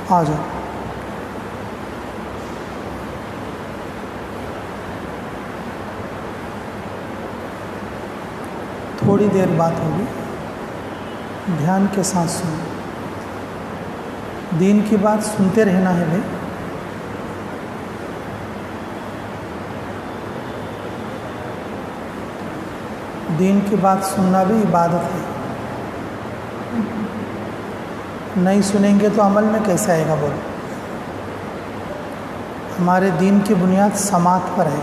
آ جاؤ. تھوڑی دیر بات ہوگی، دھیان کے ساتھ سنو. دین کی بات سنتے رہنا ہے بھائی. دین کی بات سننا بھی عبادت ہے. نہیں سنیں گے تو عمل میں کیسے آئے گا بولو. ہمارے دین کی بنیاد سماعت پر ہے.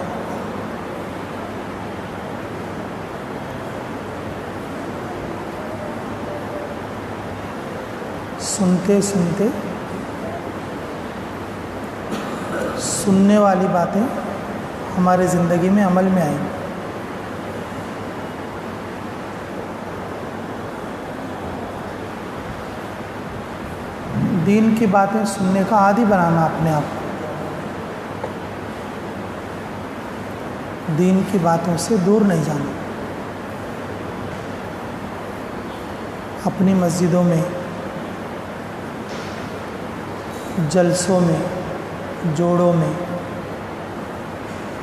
سنتے سنتے سننے والی باتیں ہمارے زندگی میں عمل میں آئیں. دین کی باتیں سننے کا عادی بنانا اپنے آپ کو. دین کی باتوں سے دور نہیں جانا. اپنی مسجدوں میں، جلسوں میں، جوڑوں میں،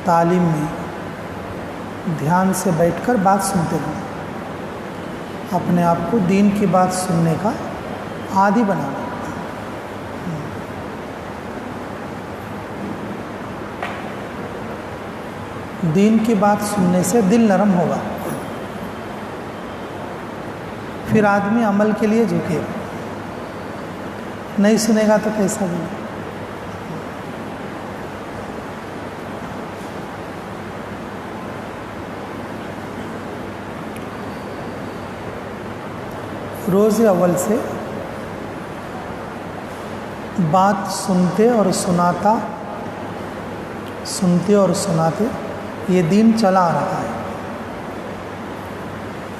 تعلیم میں دھیان سے بیٹھ کر بات سنتے رہنا. اپنے آپ کو دین کی بات سننے کا عادی بنانا. دین کی بات سننے سے دل نرم ہوگا، پھر آدمی عمل کے لیے جھکے. نہیں سنے گا تو کیسا بھی. روز اول سے بات سنتے اور سناتے یہ دین چلا آ رہا ہے.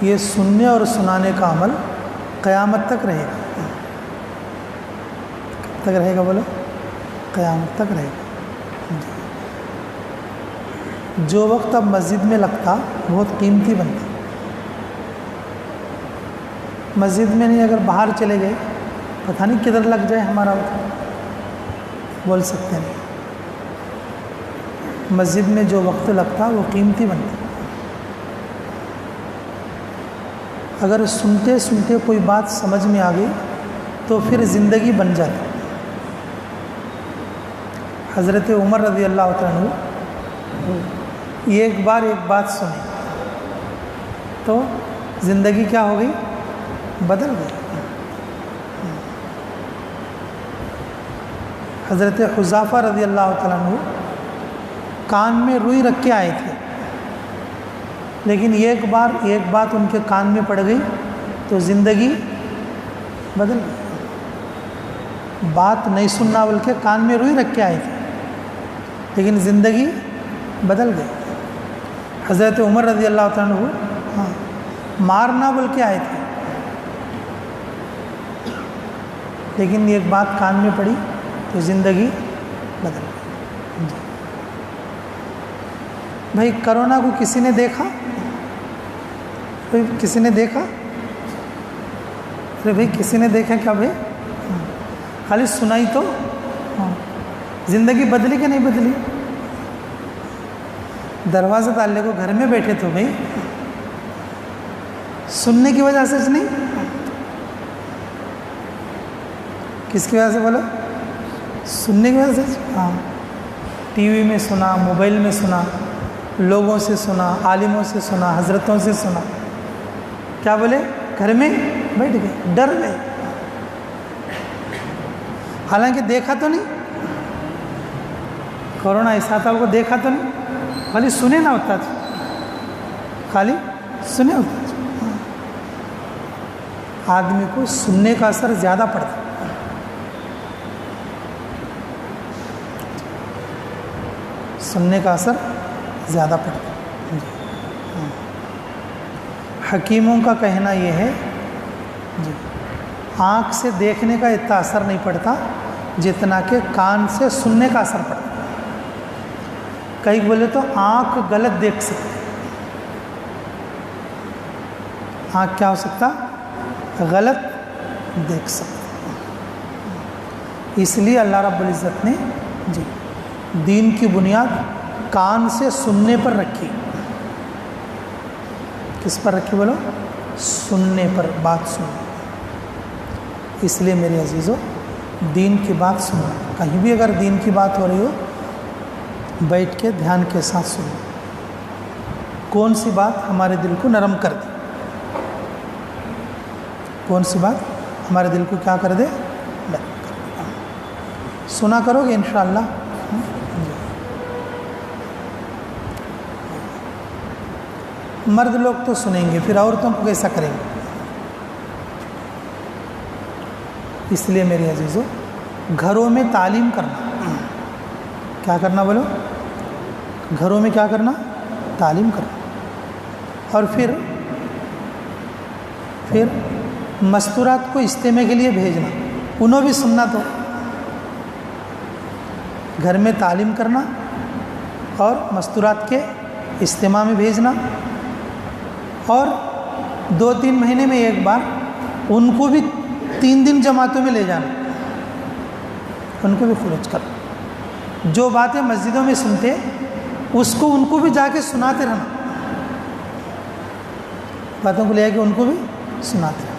یہ سننے اور سنانے کا عمل قیامت تک رہے گا. کب تک رہے گا بولو؟ قیامت تک رہے گا. جو وقت اب مسجد میں لگتا بہت قیمتی بنتا. مسجد میں نہیں، اگر باہر چلے گئے پتہ نہیں کدھر لگ جائے ہمارا وقت، بول سکتے نہیں. مسجد میں جو وقت لگتا وہ قیمتی بنتا. اگر سنتے سنتے کوئی بات سمجھ میں آ گئی تو پھر زندگی بن جاتی. حضرت عمر رضی اللہ تعالیٰ عنہ ایک بات سنی تو زندگی کیا ہو گئی؟ بدل گئی. حضرت حذیفہ رضی اللہ تعالیٰ عنہ کان میں روئی رکھ کے آئے تھے، لیکن ایک بات ان کے کان میں پڑ گئی تو زندگی بدل گئی. بات نہیں سننا بلکہ کان میں روئی رکھ کے آئے تھے، لیکن زندگی بدل گئی. حضرت عمر رضی اللہ تعالیٰ عنہ مارنا بول کے آئے تھے، لیکن ایک بات کان میں پڑی تو زندگی بدل گئی. بھائی کرونا کو کسی نے دیکھا؟ کسی نے دیکھا؟ ارے بھائی کسی نے دیکھا کیا بھائی؟ خالی سنائی تو. زندگی بدلی کہ نہیں بدلی؟ دروازہ ڈالنے کو گھر میں بیٹھے تو بھائی سننے کی وجہ سے نہیں، کس کی وجہ سے بولو؟ سننے کی وجہ سے. ہاں، ٹی وی میں سنا، موبائل میں سنا، لوگوں سے سنا، عالموں سے سنا، حضرتوں سے سنا. کیا بولے؟ گھر میں بیٹھ گئے، ڈر گئے. حالانکہ دیکھا تو نہیں، کورونا ایسا تھا کو دیکھا تو نہیں، خالی سنے نہ ہوتا تھا، خالی سنے ہوتا تھا. آدمی کو سننے کا اثر زیادہ پڑتا. سننے کا اثر زیادہ پڑتا. حکیموں کا کہنا یہ ہے جی، آنکھ سے دیکھنے کا اتنا اثر نہیں پڑتا جتنا کہ کان سے سننے کا اثر پڑتا. کئی بولے تو آنکھ غلط دیکھ سکتے. آنکھ کیا ہو سکتا؟ غلط دیکھ سکتا. اس لیے اللہ رب العزت نے جی دین کی بنیاد کان سے سننے پر رکھی. کس پر رکھی بولو؟ سننے پر، بات سننے. اس لیے میرے عزیزو دین کی بات سنو. کہیں بھی اگر دین کی بات ہو رہی ہو بیٹھ کے دھیان کے ساتھ سنو. کون سی بات ہمارے دل کو نرم کر دے؟ کون سی بات ہمارے دل کو کیا کر دے؟ نرم کر دے. سنا کرو گے انشاءاللہ. مرد لوگ تو سنیں گے، پھر عورتوں کو کیسا کریں گے؟ اس لیے میرے عزیزو گھروں میں تعلیم کرنا. کیا کرنا بولو؟ گھروں میں کیا کرنا؟ تعلیم کرنا. اور پھر مستورات کو اجتماع کے لیے بھیجنا، انہوں بھی سننا. تو گھر میں تعلیم کرنا اور مستورات کے اجتماع میں بھیجنا، اور 2-3 مہینے میں ایک بار ان کو بھی 3 دن جماعتوں میں لے جانا، ان کو بھی خروج کرنا. جو باتیں مسجدوں میں سنتے اس کو ان کو بھی جا کے سناتے رہنا. باتوں کو لے کے ان کو بھی سناتے رہنا.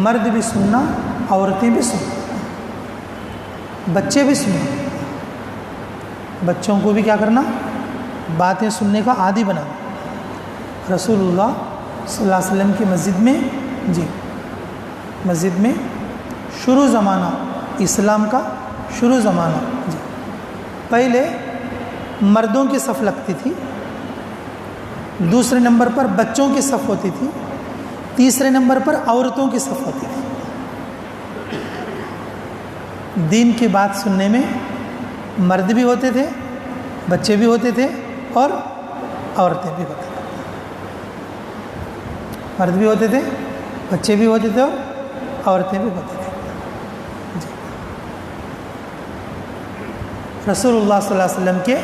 مرد بھی سننا، عورتیں بھی سننا، بچے بھی سننا. بچوں کو بھی کیا کرنا؟ باتیں سننے کا عادی بنانا. رسول اللہ صلی اللہ علیہ وسلم کی مسجد میں شروع زمانہ، اسلام کا شروع زمانہ پہلے مردوں کی صف لگتی تھی، دوسرے نمبر پر بچوں کی صف ہوتی تھی، تیسرے نمبر پر عورتوں کی صف ہوتی تھی. دین کی بات سننے میں مرد بھی ہوتے تھے، بچے بھی ہوتے تھے اور عورتیں بھی ہوتے تھے. مرد بھی ہوتے تھے، بچے بھی ہوتے تھے اور عورتیں بھی ہوتے تھے. رسول اللہ صلی اللہ علیہ وسلم کے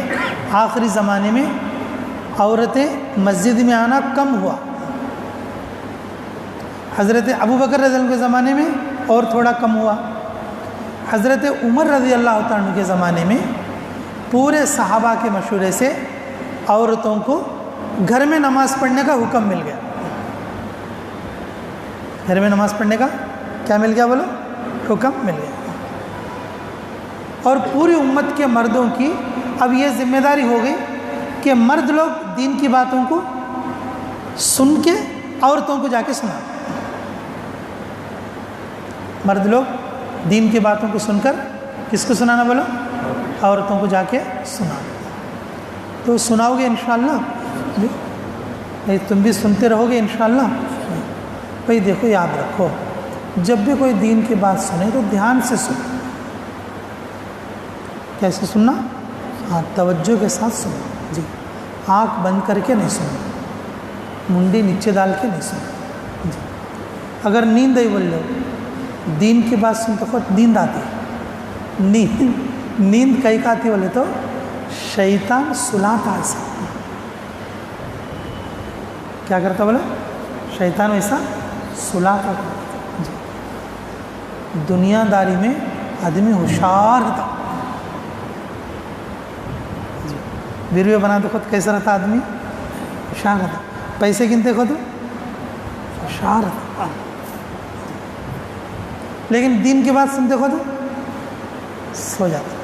آخری زمانے میں عورتیں مسجد میں آنا کم ہوا. حضرت ابو بکر رضی اللہ عنہ کے زمانے میں اور تھوڑا کم ہوا. حضرت عمر رضی اللہ تعالیٰ عنہ کے زمانے میں پورے صحابہ کے مشورے سے عورتوں کو گھر میں نماز پڑھنے کا حکم مل گیا. گھر میں نماز پڑھنے کا کیا مل گیا بولو؟ حکم مل گیا. اور پوری امت کے مردوں کی اب یہ ذمہ داری ہو گئی کہ مرد لوگ دین کی باتوں کو سن کے عورتوں کو جا کے سنا. مرد لوگ دین کی باتوں کو سن کر کس کو سنانا بولو؟ عورتوں کو جا کے سنانا. تو سناؤ گے انشاءاللہ؟ جی تم بھی سنتے رہو گے انشاءاللہ. بھائی دیکھو، یاد رکھو، جب بھی کوئی دین کی بات سنے تو دھیان سے سنو. کیسے سننا؟ ہاں، توجہ کے ساتھ سنو. جی آنکھ بند کر کے نہیں سنو، منڈی نیچے ڈال کے نہیں سنو. جی اگر نیند آئی بول لو، دین کی بات سنتے خود نیند آتی ہے. نیند کئی کا آتی بولے تو شیطان سلاتا ایسا. کیا کرتا بولے؟ شیطان ایسا سلاتا. جی دنیا داری میں آدمی ہوشیار تھا. جی ویڈیو بناتے خود کیسا رہتا آدمی؟ ہوشیار رہتا. پیسے گنتے خود ہوشیار رہتا. لیکن دین کی بات سنتے خود سو جاتا.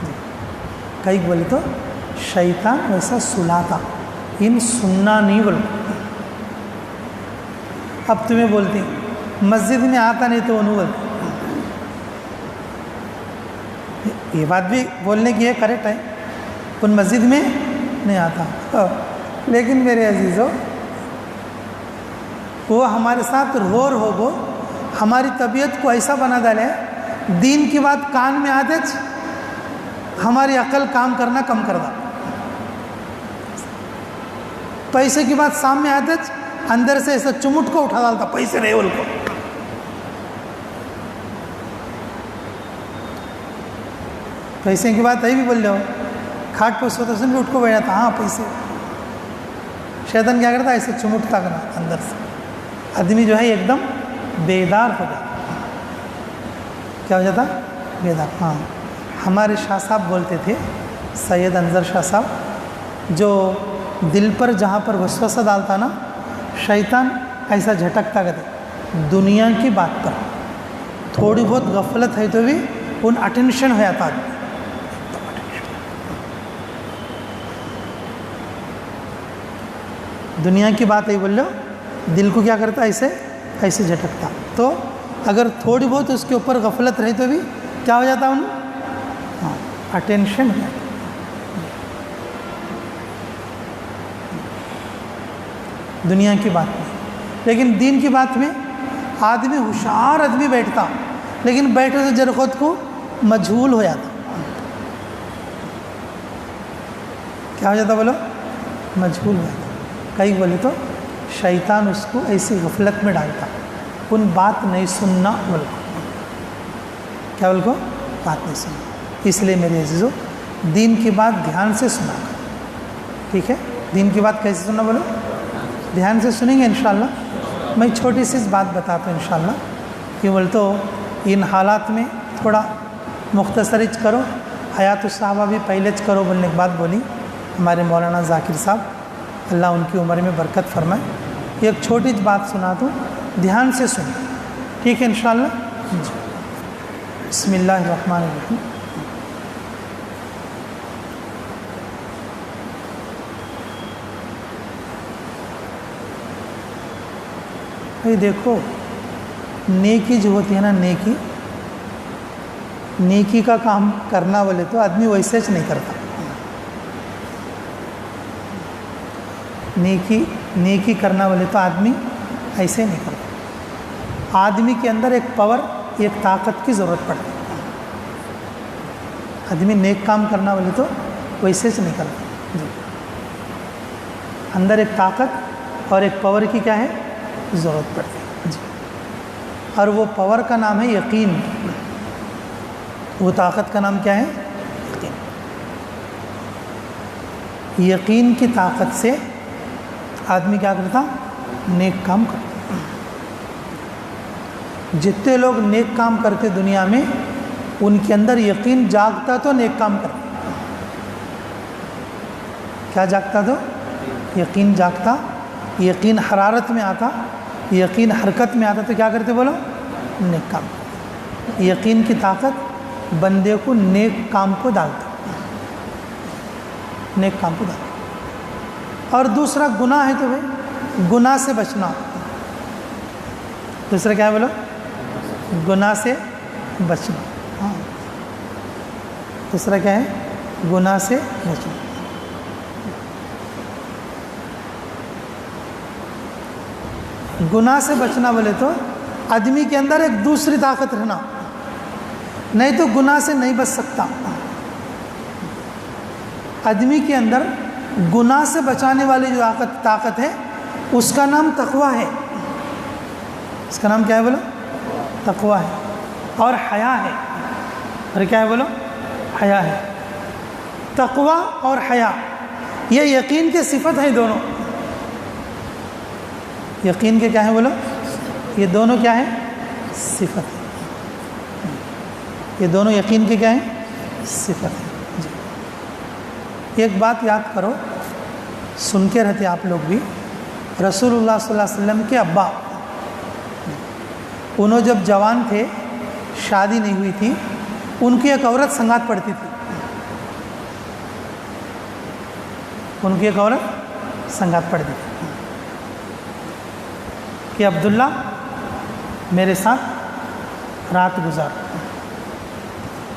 جی کئی بولے تو شیطان ویسا سلاتا، ان سننا نہیں بولتا. اب تمہیں بولتی مسجد میں آتا نہیں تو انہوں بولتی. یہ بات بھی بولنے کی ہے، کریکٹ ہے، ان مسجد میں نہیں آتا. لیکن میرے عزیزو، وہ ہمارے ساتھ رو گو ہماری طبیعت کو ایسا بنا ڈالے، دین کی بات کان میں آتے ہماری عقل کام کرنا کم کر دا. پیسے کی بات سامنے آتے اندر سے ایسا چمٹ کو اٹھا ڈالتا، پیسے رہے بول کو. پیسے کی بات ہے بھی بول رہے ہو، کھاٹ پہ سوتا سن بھی اٹھ کو بیٹھ جاتا، ہاں پیسے. شیطان کیا کرتا؟ ایسے چمٹتا کرنا اندر سے. آدمی جو ہے ایک دم بیدار ہو جاتا. کیا ہو جاتا؟ بیدار. ہاں ہمارے شاہ صاحب بولتے تھے، سید انظر شاہ صاحب، جو دل پر جہاں پر وسوسہ ڈالتا نا شیطان ایسا جھٹکتا کہتے دنیا کی بات پر تھوڑی بہت غفلت ہے تو بھی ان اٹینشن ہو جاتا آدمی. دنیا کی بات ہے بول لو، دل کو کیا کرتا ایسے ایسے جھٹکتا. تو اگر تھوڑی بہت اس کے اوپر غفلت رہی تو بھی کیا ہو جاتا ان ہاں اٹینشن ہو جاتا. دنیا کی بات میں. لیکن دین کی بات میں آدمی ہوشیار آدمی بیٹھتا، لیکن بیٹھے تو جر خود کو مجہول ہو جاتا. کیا ہو جاتا بولو؟ مجہول ہو جاتا. کئی بولے تو شیطان اس کو ایسی غفلت میں ڈالتا، ان بات نہیں سننا بول کو. کیا بول کو؟ بات نہیں سننا. اس لیے میرے عزیزو دین کی بات دھیان سے سنا کر. ٹھیک ہے؟ دین کی بات کیسے سننا بولو؟ دھیان سے سنیں گے انشاءاللہ. میں چھوٹی سی بات بتاتا ہوں انشاءاللہ کہ بول تو ان حالات میں تھوڑا مختصرچ کرو. حیات الصحابہ بھی پہلے کرو بولنے کی بات بولی ہمارے مولانا ذاکر صاحب، اللہ ان کی عمر میں برکت فرمائے. ایک چھوٹی بات سنا دوں، دھیان سے سنیں. ٹھیک ہے انشاءاللہ؟ جی. بسم اللہ الرحمن الرحیم. بھائی دیکھو، نیکی جو ہوتی ہے نا، نیکی کا کام کرنا بولے تو آدمی ویسے ہی نہیں کرتا. نیکی کرنا بولے تو آدمی ایسے نہیں کرتا. آدمی کے اندر ایک پاور، ایک طاقت کی ضرورت پڑتی ہے. آدمی نیک کام کرنا بولے تو ویسے ہی نہیں کرتا. جی. اندر ایک طاقت اور ایک پاور کی کیا ہے ضرورت پڑتی ہے. جی. اور وہ پاور کا نام ہے یقین. وہ طاقت کا نام کیا ہے؟ یقین. یقین کی طاقت سے آدمی کیا کرتا؟ نیک کام کرتا. جتنے لوگ نیک کام کرتے دنیا میں ان کے اندر یقین جاگتا تو نیک کام کرتا. کیا جاگتا تو؟ یقین جاگتا. یقین حرارت میں آتا، یقین حرکت میں آتا تو کیا کرتے بولو؟ نیک کام. یقین کی طاقت بندے کو نیک کام کو ڈالتا، نیک کام کو ڈالتا. اور دوسرا گناہ ہے تو بھائی گناہ سے بچنا. دوسرا کیا ہے بولو؟ گناہ سے بچنا. ہاں دوسرا کیا ہے؟ گناہ سے بچنا. گناہ سے بچنا بولے تو آدمی کے اندر ایک دوسری طاقت رہنا، نہیں تو گناہ سے نہیں بچ سکتا. آدمی کے اندر گناہ سے بچانے والی جو طاقت ہے اس کا نام تقویٰ ہے. اس کا نام کیا ہے بولو؟ تقویٰ ہے. اور حیا ہے. اور کیا ہے بولو؟ حیا ہے. تقویٰ اور حیا یہ یقین کے صفت ہیں دونوں. یقین کے کیا ہیں بولو؟ یہ دونوں کیا ہیں؟ صفت ہیں. یہ دونوں یقین کے کیا ہیں؟ صفت ہیں. جی. ایک بات یاد کرو، سن کے رہتے آپ لوگ بھی. رسول اللہ صلی اللہ علیہ وسلم کے ابا، انہوں جب جوان تھے، شادی نہیں ہوئی تھی، ان کی ایک عورت سنگات پڑتی تھی. ان کی ایک عورت سنگات پڑتی تھی کہ عبداللہ میرے ساتھ رات گزار،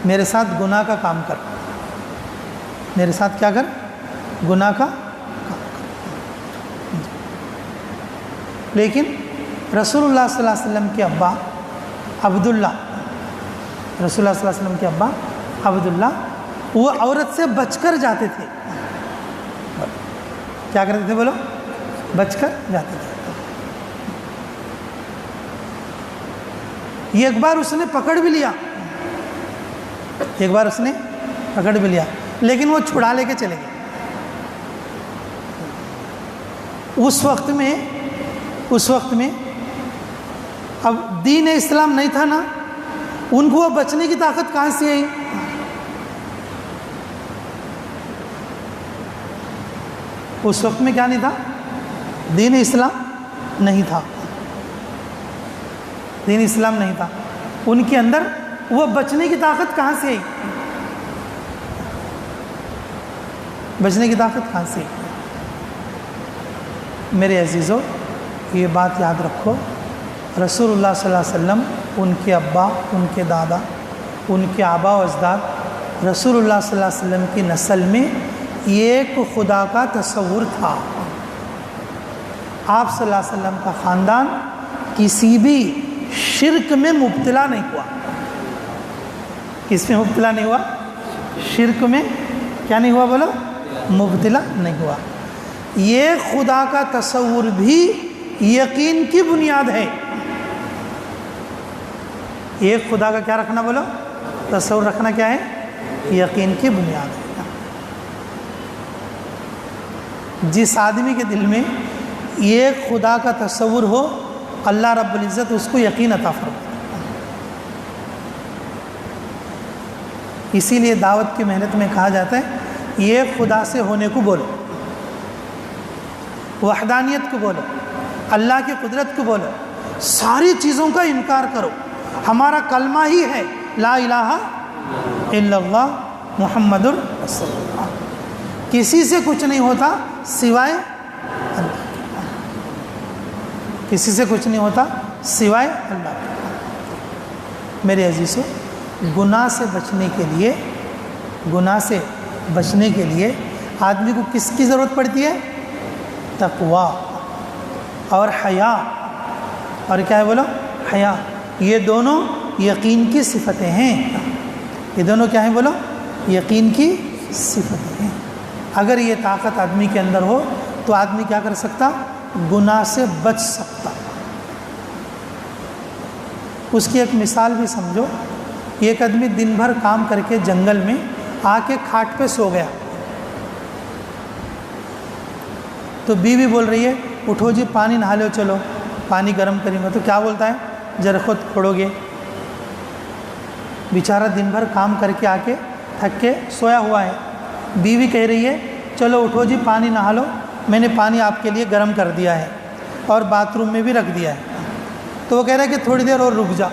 میرے ساتھ گناہ کا کام کر. میرے ساتھ کیا کر؟ گناہ کا کام کر. لیکن رسول اللہ صلی اللہ علیہ وسلم کے ابا عبداللہ، رسول اللہ صلی اللہ علیہ وسلم کے ابا عبداللہ وہ عورت سے بچ کر جاتے تھے. کیا کرتے تھے بولو؟ بچ کر جاتے تھے. ایک بار اس نے پکڑ بھی لیا، ایک بار اس نے پکڑ بھی لیا، لیکن وہ چھڑا لے کے چلے گئے. اس وقت میں اب دین اسلام نہیں تھا نا، ان کو وہ بچنے کی طاقت کہاں سے آئی؟ اس وقت میں کیا نہیں تھا؟ دین اسلام نہیں تھا، دین اسلام نہیں تھا، ان کے اندر وہ بچنے کی طاقت کہاں سے آئی؟ بچنے کی طاقت کہاں سے آئی؟ میرے عزیزو، یہ بات یاد رکھو، رسول اللہ صلی اللہ علیہ وسلم، ان کے ابا، ان کے دادا، ان کے آبا و اجداد، رسول اللہ صلی اللہ علیہ وسلم کی نسل میں ایک خدا کا تصور تھا۔ آپ صلی اللہ علیہ وسلم کا خاندان کسی بھی شرک میں مبتلا نہیں ہوا۔ کس میں مبتلا نہیں ہوا؟ شرک میں کیا نہیں ہوا بولو؟ مبتلا نہیں ہوا۔ یہ خدا کا تصور بھی یقین کی بنیاد ہے۔ ایک خدا کا کیا رکھنا بولو؟ تصور رکھنا کیا ہے؟ یقین کی بنیاد ہے۔ جس آدمی کے دل میں ایک خدا کا تصور ہو، اللہ رب العزت اس کو یقین عطا فرماتا ہے۔ اسی لیے دعوت کی محنت میں کہا جاتا ہے ایک خدا سے ہونے کو بولو، وحدانیت کو بولو، اللہ کی قدرت کو بولو، ساری چیزوں کا انکار کرو۔ ہمارا کلمہ ہی ہے لا الہ الا اللہ محمد رسول اللہ۔ کسی سے کچھ نہیں ہوتا سوائے اللہ کے، کسی سے کچھ نہیں ہوتا سوائے اللہ کے۔ میرے عزیزو، گناہ سے بچنے کے لیے، گناہ سے بچنے کے لیے آدمی کو کس کی ضرورت پڑتی ہے؟ تقویٰ اور حیا۔ اور کیا ہے بولو؟ حیا۔ یہ دونوں یقین کی صفتیں ہیں۔ یہ دونوں کیا ہیں بولو؟ یقین کی صفتیں ہیں۔ اگر یہ طاقت آدمی کے اندر ہو تو آدمی کیا کر سکتا؟ گناہ سے بچ سکتا۔ اس کی ایک مثال بھی سمجھو۔ ایک آدمی دن بھر کام کر کے جنگل میں آ کے کھاٹ پہ سو گیا، تو بیوی بول رہی ہے اٹھو جی پانی نہا لو، چلو پانی گرم کریں گے۔ تو کیا بولتا ہے؟ ذرا خود کھڑو گے۔ بیچارہ دن بھر کام کر کے آ کے تھک کے سویا ہوا ہے۔ بیوی کہہ رہی ہے چلو اٹھو جی پانی نہا لو، میں نے پانی آپ کے لیے گرم کر دیا ہے اور باتھ روم میں بھی رکھ دیا ہے۔ تو وہ کہہ رہا ہے کہ تھوڑی دیر اور رک جا،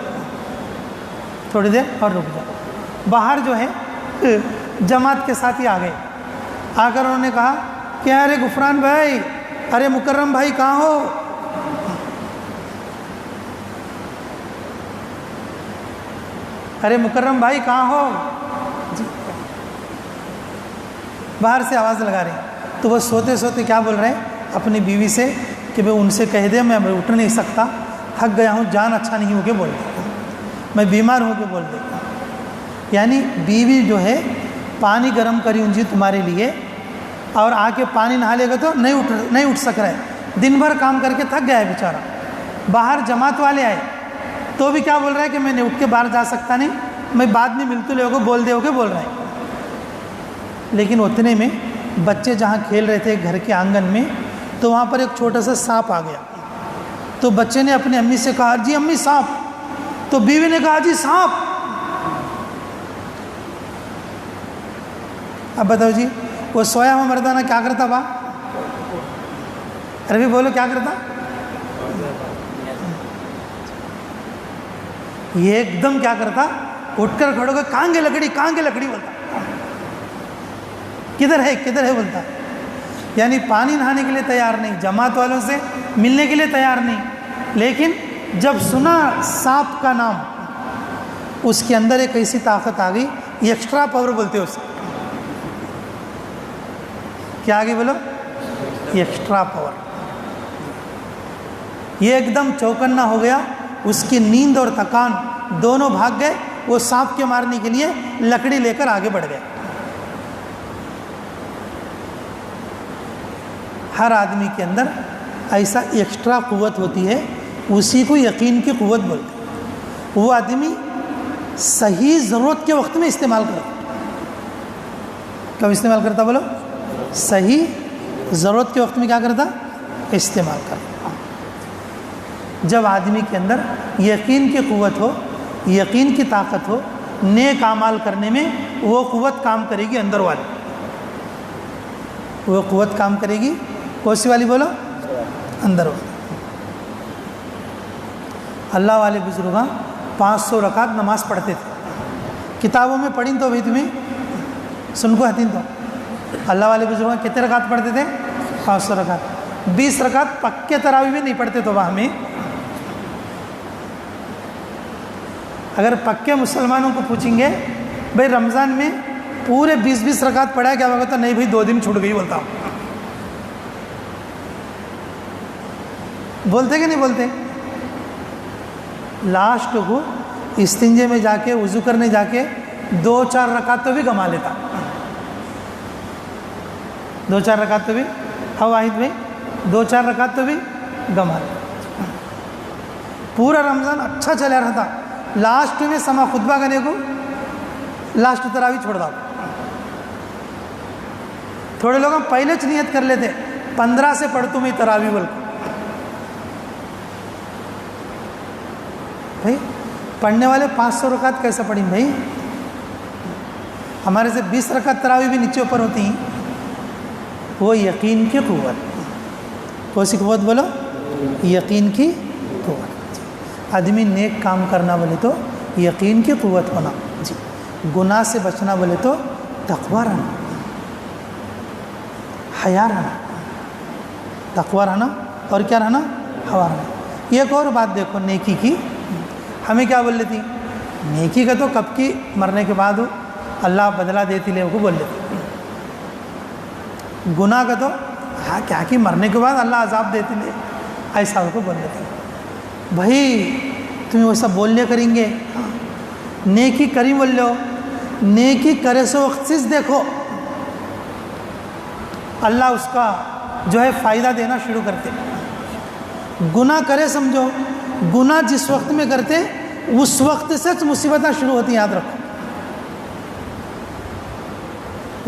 تھوڑی دیر اور رک جا۔ باہر جو ہے جماعت کے ساتھی آ گئے، آ کر انہوں نے کہا کہ ارے غفران بھائی، ارے مکرم بھائی کہاں ہو؟ ارے مکرم بھائی کہاں ہو؟ جی باہر سے آواز لگا رہے ہیں۔ تو وہ سوتے سوتے کیا بول رہے ہیں اپنی بیوی سے کہ بھائی ان سے کہہ دے میں اٹھ نہیں سکتا، تھک گیا ہوں، جان اچھا نہیں ہو کے بول دیتا ہوں، میں بیمار ہو کے بول دیتا ہوں۔ یعنی بیوی جو ہے پانی گرم کری ان جی تمہارے لیے، اور آ کے پانی نہا لے گا تو نہیں اٹھ سک رہا ہے، دن بھر کام کر کے تھک گیا ہے بیچارہ۔ باہر جماعت والے آئے تو بھی کیا بول رہا ہے کہ میں نے اٹھ کے باہر جا سکتا نہیں، میں بعد میں ملتے لوگوں کو بول دے ہو کے بول رہا ہے۔ لیکن اتنے میں بچے جہاں کھیل رہے تھے گھر کے آنگن میں، تو وہاں پر ایک چھوٹا سا سانپ آ گیا۔ تو بچے نے اپنی امی سے کہا جی امی سانپ، تو بیوی نے کہا جی سانپ۔ اب بتاؤ جی وہ سویا ہوا مردانہ کیا کرتا با؟ ارے بھی بولو کیا کرتا؟ یہ ایک دم کیا کرتا؟ اٹھ کر کھڑو گا، کہاں گے لکڑی، کہاں گے لکڑی بولتا، کدھر ہے کدھر ہے بولتا۔ یعنی پانی نہانے کے لیے تیار نہیں، جماعت والوں سے ملنے کے لیے تیار نہیں، لیکن جب سنا سانپ کا نام، اس کے اندر ایک ایسی طاقت آ گئی، ایکسٹرا پاور بولتے ہیں اسے۔ کیا آگے بولو؟ Extra power. یہ ایک دم چوکنا ہو گیا، اس کی نیند اور تھکان دونوں بھاگ گئے، وہ سانپ کے مارنے کے لیے لکڑی لے کر آگے بڑھ گئے۔ ہر آدمی کے اندر ایسا ایکسٹرا قوت ہوتی ہے، اسی کو یقین کی قوت بولتے ہیں۔ وہ آدمی صحیح ضرورت کے وقت میں استعمال کرتا۔ کب استعمال کرتا بولو؟ صحیح ضرورت کے وقت میں کیا کرتا؟ استعمال کرتا۔ جب آدمی کے اندر یقین کی قوت ہو یقین کی طاقت ہو، نیک اعمال کرنے میں وہ قوت کام کرے گی اندر والی، وہ قوت کام کرے گی، کون سی والی بولو؟ اندر والی۔ اللہ والے بزرگاں 500 رکعت نماز پڑھتے تھے، کتابوں میں پڑھیں تو بھی تمہیں سن کو ہتین تو اللہ والے بزرگاں کتنے رکعت پڑھتے تھے؟ 500 رکعت۔ 20 رکعت پکے تراویح میں نہیں پڑھتے تو وہاں میں، اگر پکے مسلمانوں کو پوچھیں گے بھائی رمضان میں پورے 20 رکعت پڑھا ہے کیا؟ وہ کہتا نہیں بھائی 2 دن چھوٹ گئی، بولتا ہوں۔ بولتے کہ نہیں بولتے؟ لاسٹ کو استنجے میں جا کے وضو کرنے جا کے 2-4 رکعت تو بھی گما لیتا، 2-4 رکعت تو بھی، ہاں واحد بھائی 2-4 رکعت تو بھی گما لیتا۔ پورا رمضان اچھا چلا رہا تھا، لاسٹ میں سما خطبہ کرنے کو لاسٹ تراویح چھوڑ داؤ۔ تھوڑے لوگ ہم پہلے نیت کر لیتے 15 سے پڑھتوں میں تراویح بول کو، بھائی پڑھنے والے 500 رکعت کیسے پڑھیں بھائی؟ ہمارے سے 20 رکعت تراویح بھی نیچے اوپر ہوتی ہیں۔ وہ یقین کی قوت، کون سی قوت بولو؟ یقین کی قوت۔ آدمی نیک کام کرنا بولے تو یقین کی قوت ہونا، جی گناہ سے بچنا بولے تو تقویٰ رہنا، حیا رہنا، تقویٰ رہنا اور کیا رہنا؟ حیا رہنا۔ ایک اور بات دیکھو نیکی کی، ہمیں کیا بول لیتی؟ نیکی کا تو کب کی مرنے کے بعد اللہ بدلہ دیتی لے وہ بول لیتی، گناہ کا تو ہاں کیا کہ مرنے کے بعد اللہ عذاب دیتی لے، ایسا کو بول لیتی۔ بھائی تمہیں ویسا بول لیا کریں گے، نیکی کری بول لو، نیکی کرے سو وقت سے دیکھو اللہ اس کا جو ہے فائدہ دینا شروع کرتے۔ گناہ کرے سمجھو، گناہ جس وقت میں کرتے اس وقت سے مصیبتیں شروع ہوتی ہیں، یاد رکھو۔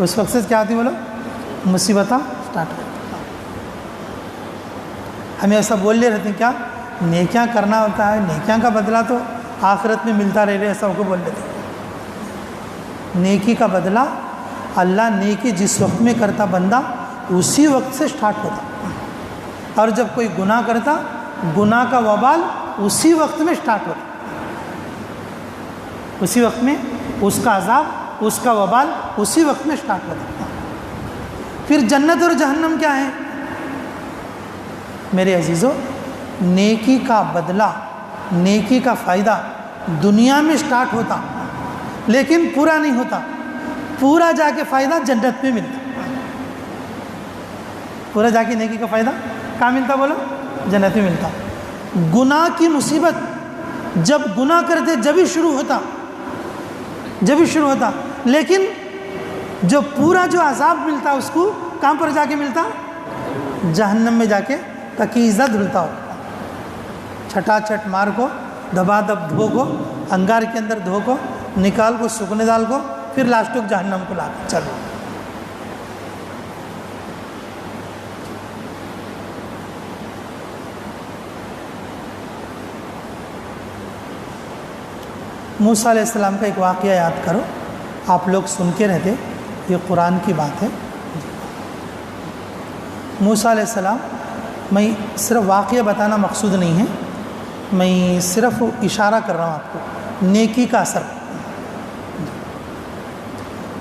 اس وقت سے کیا ہوتی بولو؟ مصیبتیں سٹارٹ ہوتی۔ ہمیں ایسا بول لے رہتے ہیں کیا نیکیاں کرنا ہوتا ہے، نیکیاں کا بدلہ تو آخرت میں ملتا رہے، ایسا کو بول لیتے ہیں۔ نیکی کا بدلہ اللہ نیکی جس وقت میں کرتا بندہ اسی وقت سے سٹارٹ ہوتا، اور جب کوئی گناہ کرتا گناہ کا وبال اسی وقت میں سٹارٹ ہوتا، اسی وقت میں اس کا عذاب، اس کا وبال اسی وقت میں سٹارٹ ہوتا۔ پھر جنت اور جہنم کیا ہے میرے عزیزو؟ نیکی کا بدلہ، نیکی کا فائدہ دنیا میں سٹارٹ ہوتا لیکن پورا نہیں ہوتا، پورا جا کے فائدہ جنت میں ملتا۔ پورا جا کے نیکی کا فائدہ کہاں ملتا بولو؟ جنت میں ملتا۔ گناہ کی مصیبت جب گناہ کرتے جب ہی شروع ہوتا، لیکن جو پورا جو عذاب ملتا اس کو کہاں پر جا کے ملتا؟ جہنم میں جا کے تکیزہ دھلتا ہو، چھٹا چھٹ مار کو، دبا دب دھو کو، انگار کے اندر دھو کو، نکال کو، سکنے ڈال کو، پھر لاسٹ تک جہنم کو لا کے چلو۔ موسیٰ علیہ السلام کا ایک واقعہ یاد کرو، آپ لوگ سن کے رہتے، یہ قرآن کی بات ہے۔ موسیٰ علیہ السلام، میں صرف واقعہ بتانا مقصود نہیں ہے، میں صرف اشارہ کر رہا ہوں آپ کو، نیکی کا اثر۔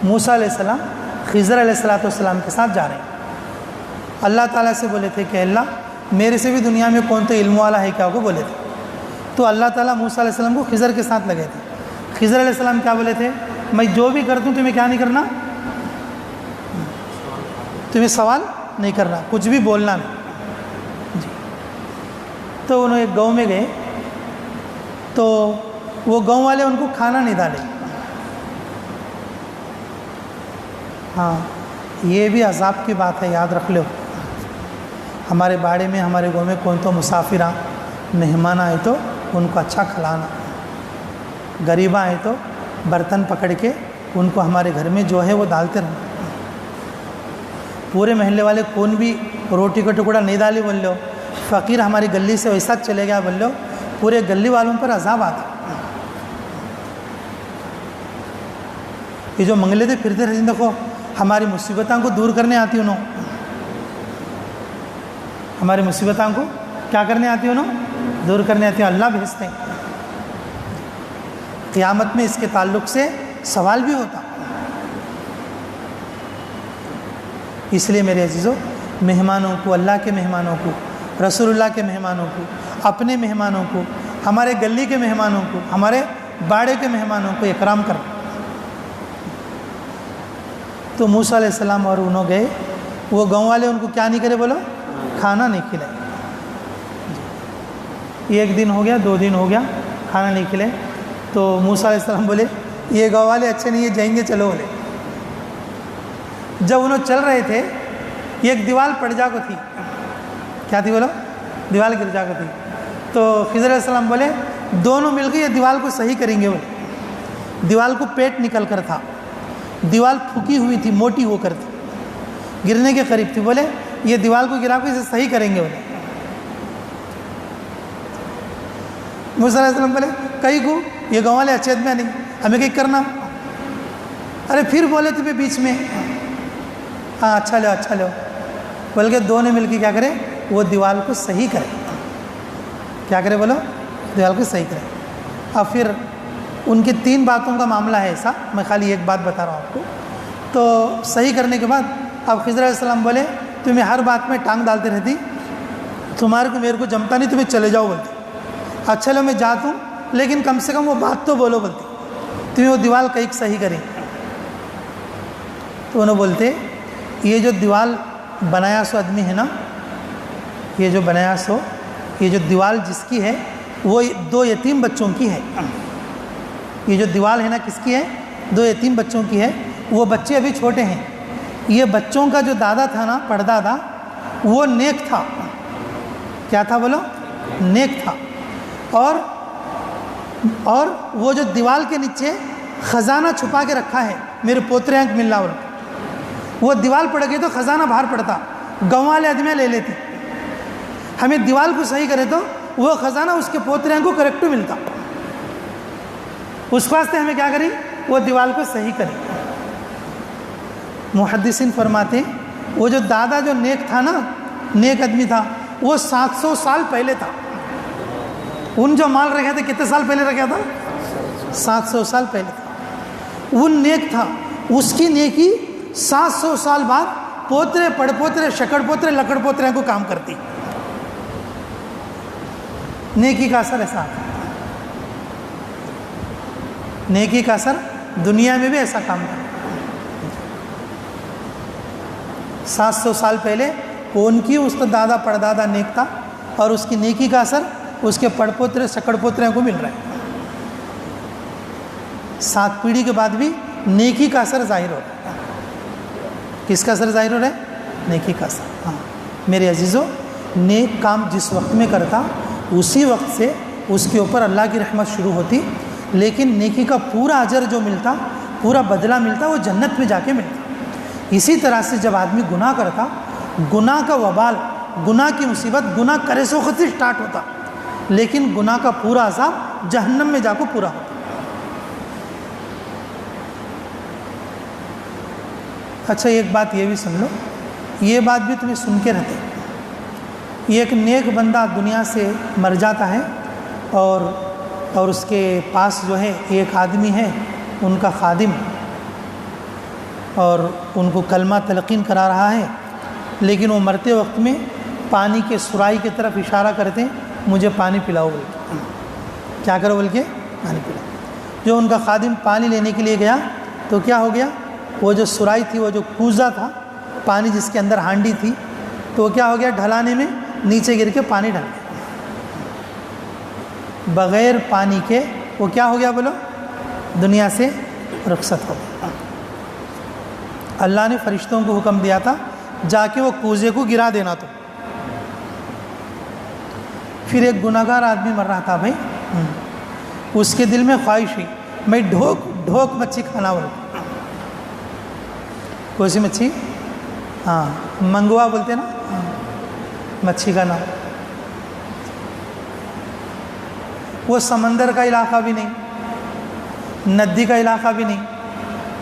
موسیٰ علیہ السلام خضر علیہ السلام کے ساتھ جا رہے ہیں، اللہ تعالیٰ سے بولے تھے کہ اللہ میرے سے بھی دنیا میں کون تو علم والا ہے کیا کو بولے تھے، تو اللہ تعالیٰ موسیٰ علیہ السلام کو خضر کے ساتھ لگے تھے۔ خضر علیہ السلام کیا بولے تھے؟ میں جو بھی کرتا ہوں تمہیں کیا نہیں کرنا؟ تمہیں سوال نہیں کرنا، کچھ بھی بولنا نہیں جی۔ تو انہوں ایک گاؤں میں گئے تو وہ گاؤں والے ان کو کھانا نہیں ڈالے۔ ہاں یہ بھی عذاب کی بات ہے، یاد رکھ لو۔ ہمارے باڑے میں، ہمارے گاؤں میں کون تو مسافر مہمان آئے تو ان کو اچھا کھلانا، غریب آئے تو برتن پکڑ کے ان کو ہمارے گھر میں جو ہے وہ ڈالتے رہنا۔ پورے محلے والے کون بھی روٹی کا ٹکڑا نہیں ڈالے بول لو، فقیر ہماری گلی سے ویسا چلے گیا بول لو، پورے گلی والوں پر عذاب آتا۔ یہ جو منگلے تھے پھرتے رہتے دیکھو ہماری مصیبتوں کو دور کرنے آتی انہوں، ہماری مصیبتوں کو کیا کرنے آتی انہوں؟ دور کرنے آتی ہیں، اللہ بھیجتے ہیں۔ قیامت میں اس کے تعلق سے سوال بھی ہوتا۔ اس لیے میرے عزیزو، مہمانوں کو، اللہ کے مہمانوں کو، رسول اللہ کے مہمانوں کو، اپنے مہمانوں کو، ہمارے گلی کے مہمانوں کو، ہمارے باڑے کے مہمانوں کو اکرام کرنا۔ تو موسیٰ علیہ السلام اور انہوں گئے، وہ گاؤں والے ان کو کیا نہیں کرے بولو؟ کھانا نہیں کھلائے۔ ایک دن ہو گیا، 2 دن ہو گیا، کھانا نہیں کھلائے۔ تو موسیٰ علیہ السلام بولے یہ گاؤں والے اچھے نہیں، یہ جائیں گے، چلو بولے۔ جب انہوں چل رہے تھے، ایک دیوال پڑ جا کو تھی، کیا تھی بولو؟ دیوال گر جا کو تھی۔ تو خضر علیہ السلام بولے دونوں مل کے یہ دیوال کو صحیح کریں گے بولے۔ دیوال کو پیٹ نکل کر تھا، دیوال پھکی ہوئی تھی، موٹی ہو کر تھی، گرنے کے قریب تھی۔ بولے یہ دیوال کو گرا کے اسے صحیح کریں گے بولے۔ موسیٰ علیہ السلام بولے کہیں کو یہ گاؤں والے اچھے میں نہیں، ہمیں کہیں کرنا۔ ارے پھر بولے تمہیں بیچ میں، ہاں اچھا لو اچھا لو، بلکہ دونوں مل کے کیا کرے؟ وہ دیوال کو صحیح کرے۔ کیا کرے بولو؟ دیوال کو صحیح کرے۔ اب پھر ان کے 3 باتوں کا معاملہ ہے ایسا، میں خالی ایک بات بتا رہا ہوں آپ کو۔ تو صحیح کرنے کے بعد اب خضر علیہ السلام بولے تمہیں ہر بات میں ٹانگ ڈالتے رہتی، تمہارے کو میرے کو جمتا نہیں، تمہیں چلے جاؤ بولتے۔ اچھا لو میں جاتا ہوں، لیکن کم سے کم وہ بات تو بولو بولتے، تمہیں وہ دیوال کہیں صحیح کریں۔ تو انہوں بولتے یہ جو دیوال بنایا سو آدمی ہے نا، یہ جو بنایا سو، یہ جو دیوال جس کی ہے وہ 2 یتیم بچوں کی ہے۔ یہ جو دیوال ہے نا کس کی ہے؟ 2 یتیم بچوں کی ہے۔ وہ بچے ابھی چھوٹے ہیں۔ یہ بچوں کا جو دادا تھا نا، پردادا، وہ نیک تھا۔ کیا تھا بولو؟ نیک تھا۔ اور وہ جو دیوال کے نیچے خزانہ چھپا کے رکھا ہے، میرے پوترے آنکھ مل رہا، وہ دیوال پڑ گئی تو خزانہ باہر پڑتا، گاؤں والے آدمیاں لے لیتے۔ ہمیں دیوال کو صحیح کرے تو وہ خزانہ اس کے پوترے کو کریکٹ ملتا۔ اس واسطے ہمیں کیا کریں؟ وہ دیوال کو صحیح کریں۔ محدثین فرماتے ہیں وہ جو دادا جو نیک تھا نا، نیک آدمی تھا، وہ 700 سال پہلے تھا۔ ان جو مال رکھا تھا کتنے سال پہلے رکھا تھا؟ 700 سال پہلے تھا۔ وہ نیک تھا، اس کی نیکی 700 سال بعد پوترے پڑ پوترے شکڑ پوترے لکڑ پوترے کو کام کرتی۔ نیکی کا اثر ایسا ہے، نیکی کا اثر دنیا میں بھی ایسا کام کرتا۔ 700 سال پہلے ان کی اس کا دادا پردادا نیک تھا، اور اس کی نیکی کا اثر اس کے پڑ پوترے سکڑ پوترے کو مل رہا ہے۔ 7 پیڑھی کے بعد بھی نیکی کا اثر ظاہر ہو رہا ہے۔ کس کا اثر ظاہر ہو رہا ہے؟ نیکی کا اثر۔ ہاں میرے عزیزو، نیک کام جس وقت میں کرتا اسی وقت سے اس کے اوپر اللہ کی رحمت شروع ہوتی، لیکن نیکی کا پورا اجر جو ملتا، پورا بدلہ ملتا، وہ جنت میں جا کے ملتا۔ اسی طرح سے جب آدمی گناہ کرتا، گناہ کا وبال، گناہ کی مصیبت گناہ کرے سو خود سے سٹارٹ ہوتا، لیکن گناہ کا پورا عذاب جہنم میں جا کو پورا ہوتا۔ اچھا ایک بات یہ بھی سن لو، یہ بات بھی تمہیں سن کے رہتے، ایک نیک بندہ دنیا سے مر جاتا ہے، اور اس کے پاس جو ہے ایک آدمی ہے ان کا خادم، اور ان کو کلمہ تلقین کرا رہا ہے، لیکن وہ مرتے وقت میں پانی کے سرائی کی طرف اشارہ کرتے، مجھے پانی پلاؤ بول کے۔ کیا کرو بول کے؟ پانی پلاؤ۔ جو ان کا خادم پانی لینے کے لیے گیا تو کیا ہو گیا؟ وہ جو سرائی تھی، وہ جو کوزہ تھا پانی جس کے اندر ہانڈی تھی، تو وہ کیا ہو گیا؟ ڈھلانے میں نیچے گر کے پانی ڈل گیا۔ بغیر پانی کے وہ کیا ہو گیا بولو؟ دنیا سے رخصت ہو گیا۔ اللہ نے فرشتوں کو حکم دیا تھا جا کے وہ کوزے کو گرا دینا۔ تو پھر ایک گناہگار آدمی مر رہا تھا بھائی، اس کے دل میں خواہش ہوئی میں ڈھوک مچھی کھانا بولوں۔ کون سی مچھی؟ ہاں منگوا بولتے نا مچھی کا نام۔ وہ سمندر کا علاقہ بھی نہیں، ندی کا علاقہ بھی نہیں،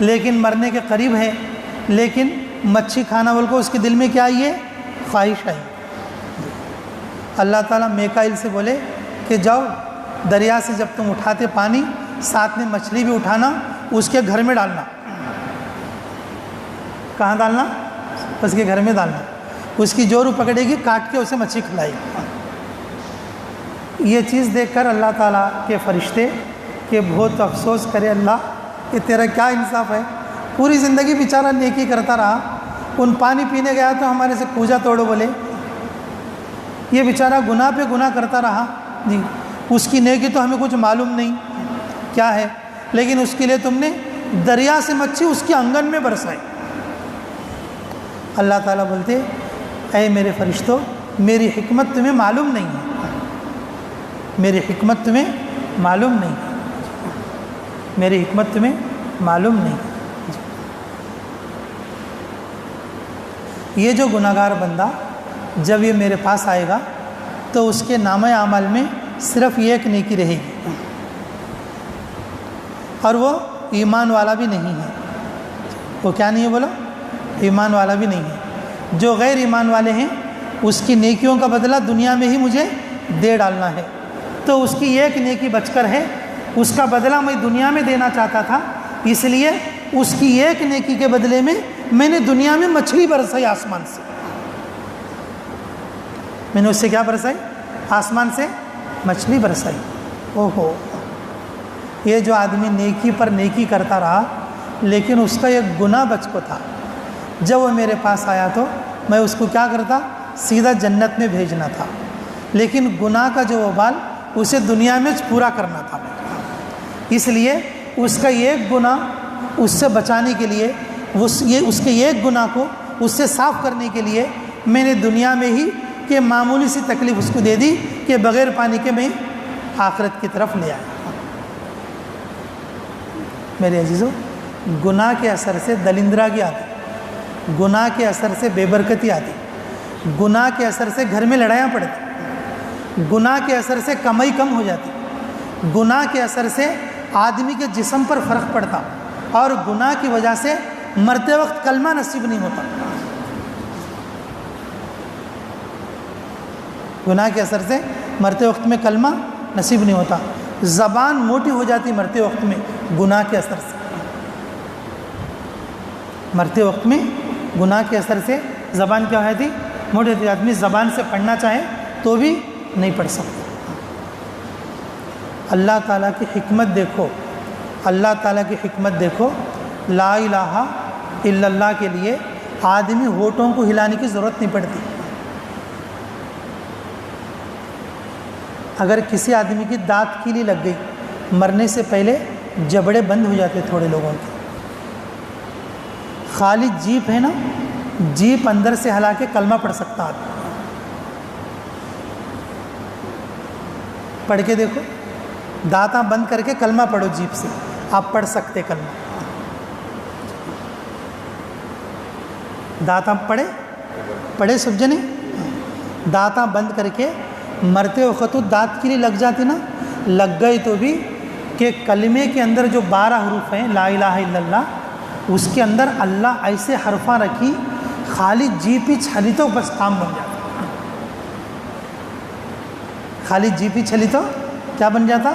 لیکن مرنے کے قریب ہے، لیکن مچھی کھانا بول کو اس کے دل میں کیا آئی ہے؟ خواہش آئی۔ اللہ تعالیٰ میکائیل سے بولے کہ جاؤ دریا سے جب تم اٹھاتے پانی، ساتھ میں مچھلی بھی اٹھانا، اس کے گھر میں ڈالنا۔ کہاں ڈالنا؟ اس کے گھر میں ڈالنا۔ اس کی جو روح پکڑے گی کاٹ کے اسے مچھلی کھلائے گی۔ یہ چیز دیکھ کر اللہ تعالیٰ کے فرشتے کہ بہت افسوس کرے اللہ کہ تیرا کیا انصاف ہے، پوری زندگی بیچارہ نیکی کرتا رہا، ان پانی پینے گیا تو ہمارے سے کوجا توڑو بولے، یہ بیچارہ گناہ پہ گناہ کرتا رہا جی، اس کی نیکی تو ہمیں کچھ معلوم نہیں کیا ہے، لیکن اس کے لیے تم نے دریا سے مچھی اس کے آنگن میں برسائی۔ اللہ تعالیٰ بولتے اے میرے فرشتوں، میری حکمت تمہیں معلوم نہیں ہے، میری حکمت تمہیں معلوم نہیں ہے، میری حکمت تمہیں معلوم نہیں ہے۔ یہ جو گناہ گار بندہ جب یہ میرے پاس آئے گا تو اس کے نامہ اعمال میں صرف ایک نیکی رہے گی، اور وہ ایمان والا بھی نہیں ہے۔ وہ کیا نہیں ہے بولو؟ ایمان والا بھی نہیں ہے۔ جو غیر ایمان والے ہیں اس کی نیکیوں کا بدلہ دنیا میں ہی مجھے دے ڈالنا ہے، تو اس کی ایک نیکی بچ کر ہے، اس کا بدلہ میں دنیا میں دینا چاہتا تھا، اس لیے اس کی ایک نیکی کے بدلے میں نے دنیا میں مچھلی برسائی آسمان سے۔ میں نے اس سے کیا برسائی؟ آسمان سے مچھلی برسائی۔ اوہو، یہ جو آدمی نیکی پر نیکی کرتا رہا لیکن اس کا ایک گناہ بچ کو تھا، جب وہ میرے پاس آیا تو میں اس کو کیا کرتا؟ سیدھا جنت میں بھیجنا تھا، لیکن گناہ کا جو وبال اسے دنیا میں پورا کرنا تھا، اس لیے اس کا ایک گناہ اس سے بچانے کے لیے، اس کے ایک گناہ کو اس سے صاف کرنے کے لیے میں نے دنیا میں ہی کہ معمولی سی تکلیف اس کو دے دی کہ بغیر پانی کے میں آخرت کی طرف لے آیا۔ میرے عزیزو، گناہ کے اثر سے دلندراگی آتی، گناہ کے اثر سے بے برکتی آتی، گناہ کے اثر سے گھر میں لڑائیاں پڑتی، گناہ کے اثر سے کمائی کم ہو جاتی، گناہ کے اثر سے آدمی کے جسم پر فرق پڑتا، اور گناہ کی وجہ سے مرتے وقت کلمہ نصیب نہیں ہوتا۔ گناہ کے اثر سے مرتے وقت میں کلمہ نصیب نہیں ہوتا، زبان موٹی ہو جاتی مرتے وقت میں گناہ کے اثر سے، مرتے وقت میں گناہ کے اثر سے زبان کیا ہوتی؟ موٹی ہوتی۔ آدمی زبان سے پڑھنا چاہے تو بھی نہیں پڑھ سکتا۔ اللہ تعالیٰ کی حکمت دیکھو، اللہ تعالیٰ کی حکمت دیکھو، لا الہ الا اللہ کے لیے آدمی ہونٹوں کو ہلانے کی ضرورت نہیں پڑتی۔ اگر کسی آدمی کی دانت کیلی لگ گئی، مرنے سے پہلے جبڑے بند ہو جاتے تھوڑے لوگوں کے، خالی جیپ ہے نا، جیپ اندر سے ہلا کے کلمہ پڑھ سکتا آدمی۔ پڑھ کے دیکھو، دانتاں بند کر کے کلمہ پڑھو جیپ سے، آپ پڑھ سکتے کلمہ۔ دانتاں پڑھے سب جنے، دانتاں بند کر کے مرتے وقت دانت کے لیے لگ جاتی نا، لگ گئی تو بھی کہ کلمے کے اندر جو 12 حروف ہیں لا الہ الا اللہ، اس کے اندر اللہ ایسے حرفاں رکھی، خالی جیپ ہی چھلی تو بس کام بن جاتا، خالی جیپ ہی چھلی تو کیا بن جاتا۔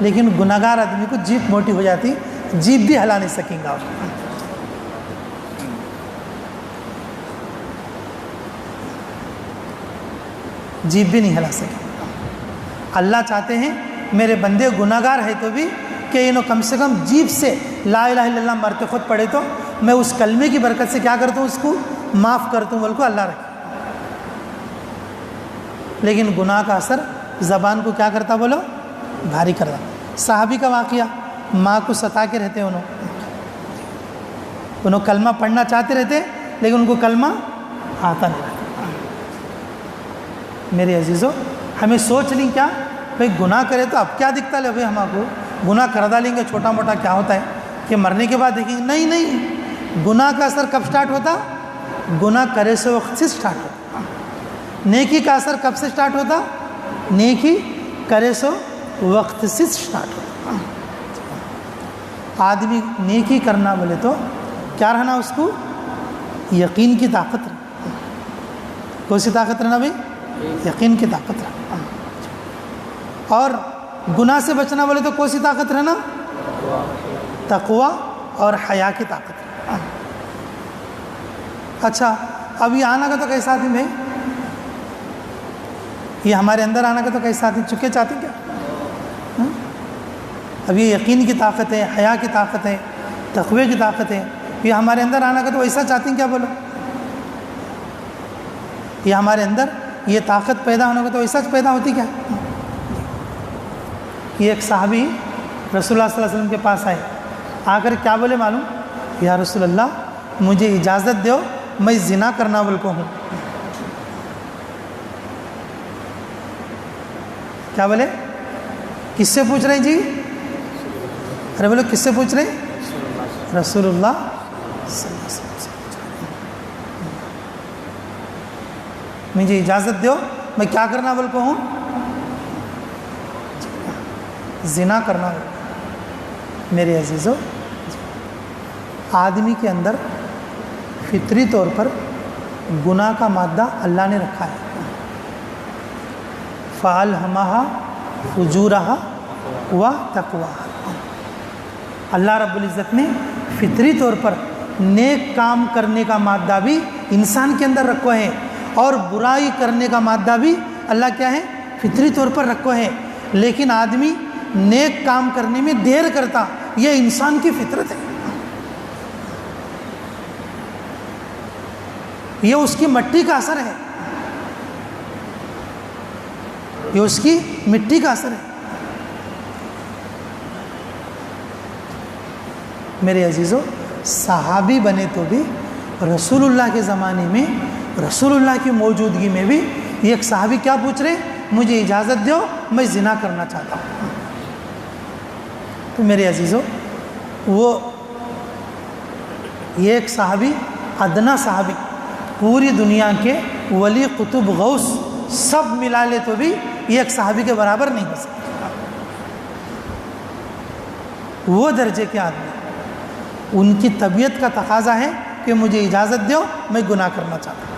لیکن گناہ گار آدمی کو جیپ موٹی ہو جاتی، جیپ بھی ہلا نہیں سکیں گا، جیپ بھی نہیں ہلا سکے۔ اللہ چاہتے ہیں میرے بندے گناہ گار ہے تو بھی کہ انہوں کم سے کم جیپ سے لا الہ الا اللہ مرتے خود پڑھے تو میں اس کلمے کی برکت سے کیا کرتا ہوں، اس کو معاف کرتا ہوں، بول کو اللہ رکھے۔ لیکن گناہ کا اثر زبان کو کیا کرتا بولو؟ بھاری کرتا۔ صحابی کا واقعہ، ماں کو ستا کے رہتے انہوں کلمہ پڑھنا چاہتے رہتے لیکن ان کو کلمہ آتا نہیں رہتا۔ میرے عزیزو، ہمیں سوچ لیں کیا بھئی گناہ کرے تو اب کیا دکھتا لے بھئی، ہم کو گناہ کر ڈالیں گے چھوٹا موٹا کیا ہوتا ہے کہ مرنے کے بعد دیکھیں گے، نہیں، گناہ کا اثر کب سٹارٹ ہوتا؟ گناہ کرے سے وقت سے سٹارٹ ہوتا۔ نیکی کا اثر کب سے سٹارٹ ہوتا؟ نیکی کرے سو وقت سے سٹارٹ ہوتا۔ آدمی نیکی کرنا بولے تو کیا رہنا اس کو؟ یقین کی طاقت رہنا. کون سی طاقت رہنا بھائی؟ یقین کی طاقت رہنا. اور گناہ سے بچنا بولے تو کون سی طاقت رہنا؟ تقوی اور حیا کی طاقت رہنا. اچھا اب یہ آنا کا تو کیسا آدمی بھائی؟ یہ ہمارے اندر آنا کا تو کیسا آدمی چکے چاہتے کیا؟ اب یہ یقین کی طاقت ہے، حیا کی طاقت ہے، تقوی کی طاقت ہے، یہ ہمارے اندر آنا کا تو ایسا چاہتے ہیں کیا؟ بولو یہ ہمارے اندر یہ طاقت پیدا ہونے کا تو ایسا پیدا ہوتی کیا؟ یہ ایک صحابی رسول اللہ صلی اللہ علیہ وسلم کے پاس آئے، آ کر کیا بولے معلوم؟ یا رسول اللہ مجھے اجازت دو، میں زنا کرنا بول کو ہوں. کیا بولے؟ کس سے پوچھ رہے ہیں جی؟ ارے بولو کس سے پوچھ رہے ہیں؟ رسول اللہ صلی اللہ علیہ وسلم سے پوچھ رہے ہیں. مجھے اجازت دو، میں کیا کرنا بول کو ہوں؟ زنا کرنا بول. میرے عزیزو، آدمی کے اندر فطری طور پر گناہ کا مادہ اللہ نے رکھا ہے. فَأَلْهَمَهَا فُجُورَهَا وَتَقْوَاهَا. اللہ رب العزت نے فطری طور پر نیک کام کرنے کا مادہ بھی انسان کے اندر رکھا ہے، اور برائی کرنے کا مادہ بھی اللہ کیا ہے؟ فطری طور پر رکھا ہے. لیکن آدمی نیک کام کرنے میں دیر کرتا، یہ انسان کی فطرت ہے، یہ اس کی مٹی کا اثر ہے، یہ اس کی مٹی کا اثر ہے. میرے عزیزو، صحابی بنے تو بھی رسول اللہ کے زمانے میں، رسول اللہ کی موجودگی میں بھی یہ ایک صحابی کیا پوچھ رہے؟ مجھے اجازت دو، میں زنا کرنا چاہتا ہوں. تو میرے عزیزو، وہ یہ ایک صحابی، ادنا صحابی، پوری دنیا کے ولی، قطب، غوث سب ملا لے تو بھی یہ ایک صحابی کے برابر نہیں ہو سکتا. وہ درجے کے آدمی، ان کی طبیعت کا تقاضا ہے کہ مجھے اجازت دو، میں گناہ کرنا چاہتا ہوں.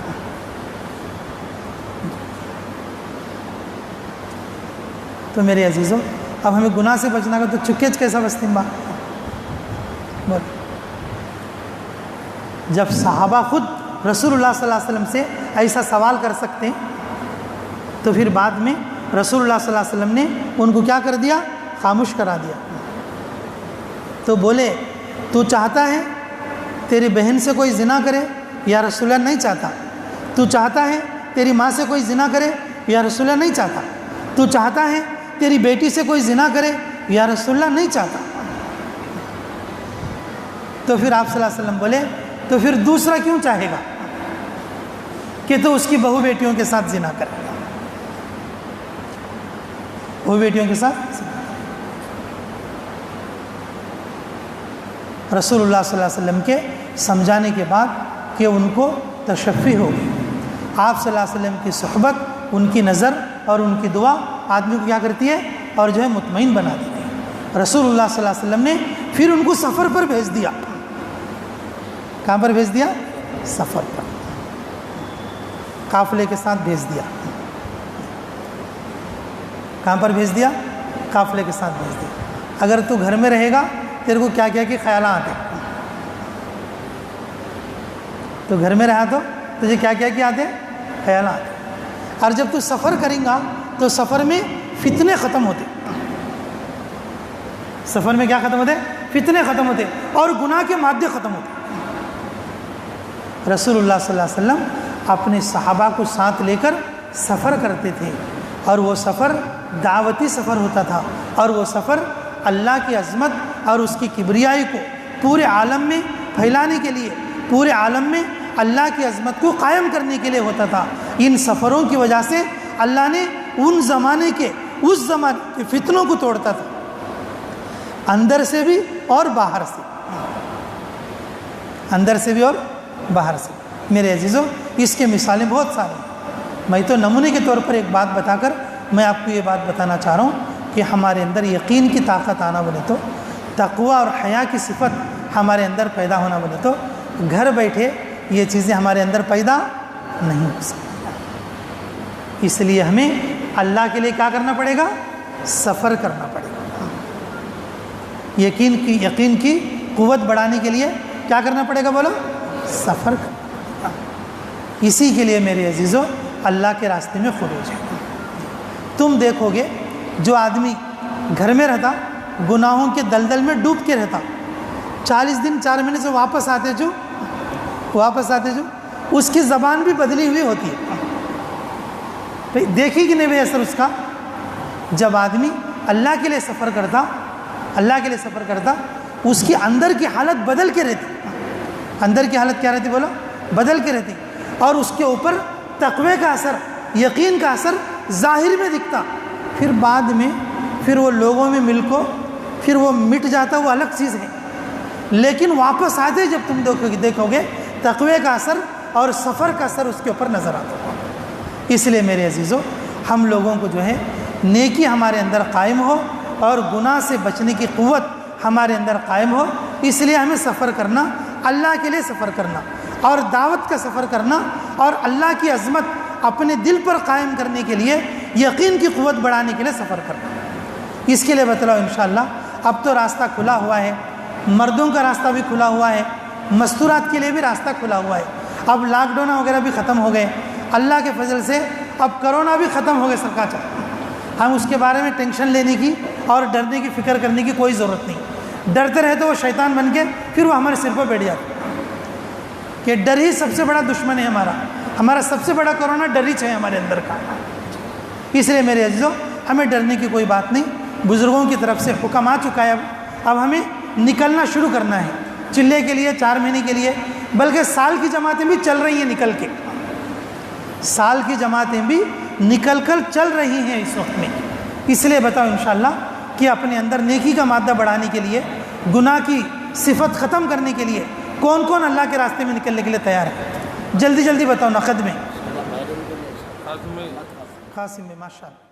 تو میرے عزیزوں، اب ہمیں گناہ سے بچنا کا تو چکیچ کیسا بستی با بول. جب صحابہ خود رسول اللہ صلی اللہ علیہ وسلم سے ایسا سوال کر سکتے ہیں، تو پھر بعد میں رسول اللہ صلی اللہ علیہ وسلم نے ان کو کیا کر دیا؟ خاموش کرا دیا. تو بولے تو چاہتا ہے تیری بہن سے کوئی زنا کرے؟ یا رسول اللہ نہیں چاہتا. تو چاہتا ہے تیری ماں سے کوئی زنا کرے؟ یا رسول اللہ نہیں چاہتا. تو چاہتا ہے تیری بیٹی سے کوئی زنا کرے؟ یا رسول اللہ نہیں چاہتا. تو پھر آپ صلی اللہ علیہ وسلم بولے تو پھر دوسرا کیوں چاہے گا کہ تو اس کی بہو بیٹیوں کے ساتھ زنا کرے گا؟ بہو بیٹیوں کے ساتھ رسول اللہ صلی اللہ علیہ وسلم کے سمجھانے کے بعد کہ ان کو تشفی ہو گئی. آپ صلی اللہ علیہ وسلم کی صحبت، ان کی نظر اور ان کی دعا آدمی کو کیا کرتی ہے؟ اور جو ہے مطمئن بنا دیتی ہے. رسول اللہ صلی اللہ علیہ وسلم نے پھر ان کو سفر پر بھیج دیا. کہاں پر بھیج دیا؟ سفر پر، قافلے کے ساتھ بھیج دیا. کہاں پر بھیج دیا؟ قافلے کے ساتھ بھیج دیا. اگر تو گھر میں رہے گا تیرے کو کیا کیا کہ خیالات آتے، تو گھر میں رہا تو تجھے کیا کیا کہ آتے؟ خیالات. اور جب تو سفر کریں گا تو سفر میں فتنے ختم ہوتے. سفر میں کیا ختم ہوتے؟ فتنے ختم ہوتے اور گناہ کے مادے ختم ہوتے. رسول اللہ صلی اللہ علیہ وسلم اپنے صحابہ کو ساتھ لے کر سفر کرتے تھے، اور وہ سفر دعوتی سفر ہوتا تھا، اور وہ سفر اللہ کی عظمت اور اس کی کبریائی کو پورے عالم میں پھیلانے کے لیے، پورے عالم میں اللہ کی عظمت کو قائم کرنے کے لیے ہوتا تھا. ان سفروں کی وجہ سے اللہ نے ان زمانے کے، اس زمانے کے فتنوں کو توڑتا تھا، اندر سے بھی اور باہر سے، اندر سے بھی اور باہر سے. میرے عزیزوں، اس کے مثالیں بہت سارے ہیں. میں تو نمونے کے طور پر ایک بات بتا کر میں آپ کو یہ بات بتانا چاہ رہا ہوں کہ ہمارے اندر یقین کی طاقت آنا بولے تو تقوی اور حیا کی صفت ہمارے اندر پیدا ہونا بولے تو گھر بیٹھے یہ چیزیں ہمارے اندر پیدا نہیں ہو سکتی. اس لیے ہمیں اللہ کے لیے کیا کرنا پڑے گا؟ سفر کرنا پڑے گا. یقین کی قوت بڑھانے کے لیے کیا کرنا پڑے گا بولو؟ سفر کرنا پڑے گا. اسی کے لیے میرے عزیزو اللہ کے راستے میں خروج ہے. تم دیکھو گے جو آدمی گھر میں رہتا گناہوں کے دلدل میں ڈوب کے رہتا 40 دن 4 مہینے سے واپس آتے جو اس کی زبان بھی بدلی ہوئی ہوتی ہے. دیکھی کہ نہیں بھائی اثر اس کا؟ جب آدمی اللہ کے لیے سفر کرتا اس کی اندر کی حالت بدل کے رہتی. اندر کی حالت کیا رہتی بولو؟ بدل کے رہتی. اور اس کے اوپر تقوی کا اثر، یقین کا اثر ظاہر میں دکھتا. پھر بعد میں وہ لوگوں میں مل کو پھر وہ مٹ جاتا، وہ الگ چیز ہے. لیکن واپس آتے جب تم دیکھو گے تقوی کا اثر اور سفر کا اثر اس کے اوپر نظر آتا. اس لیے میرے عزیزو ہم لوگوں کو جو ہے نیکی ہمارے اندر قائم ہو اور گناہ سے بچنے کی قوت ہمارے اندر قائم ہو. اس لیے ہمیں سفر کرنا، اللہ کے لیے سفر کرنا اور دعوت کا سفر کرنا اور اللہ کی عظمت اپنے دل پر قائم کرنے کے لیے، یقین کی قوت بڑھانے کے لیے سفر کرنا. اس کے لیے بتلاؤ انشاءاللہ اب تو راستہ کھلا ہوا ہے، مردوں کا راستہ بھی کھلا ہوا ہے، مستورات کے لیے بھی راستہ کھلا ہوا ہے. اب لاک ڈاؤن وغیرہ بھی ختم ہو گئے اللہ کے فضل سے. اب کرونا بھی ختم ہو گئے سرکار. ہم اس کے بارے میں ٹینشن لینے کی اور ڈرنے کی فکر کرنے کی کوئی ضرورت نہیں. ڈرتے رہے تو وہ شیطان بن کے پھر وہ ہمارے سر پر بیٹھ جاتا کہ ڈر ہی سب سے بڑا دشمن ہے ہمارا سب سے بڑا کرونا ڈر ہی ہے ہمارے اندر کا. اس لیے میرے عزیزو ہمیں ڈرنے کی کوئی بات نہیں. بزرگوں کی طرف سے حکم آ چکا ہے. اب ہمیں نکلنا شروع کرنا ہے چلے کے لیے 4 مہینے کے لیے، بلکہ سال کی جماعتیں بھی چل رہی ہیں نکل کے. سال کی جماعتیں بھی نکل کر چل رہی ہیں اس وقت میں. اس لیے بتاؤ انشاءاللہ کہ اپنے اندر نیکی کا مادہ بڑھانے کے لیے، گناہ کی صفت ختم کرنے کے لیے کون کون اللہ کے راستے میں نکلنے کے لیے تیار ہے؟ جلدی جلدی بتاؤ. نقد میں، قاسم میں، ماشاءاللہ.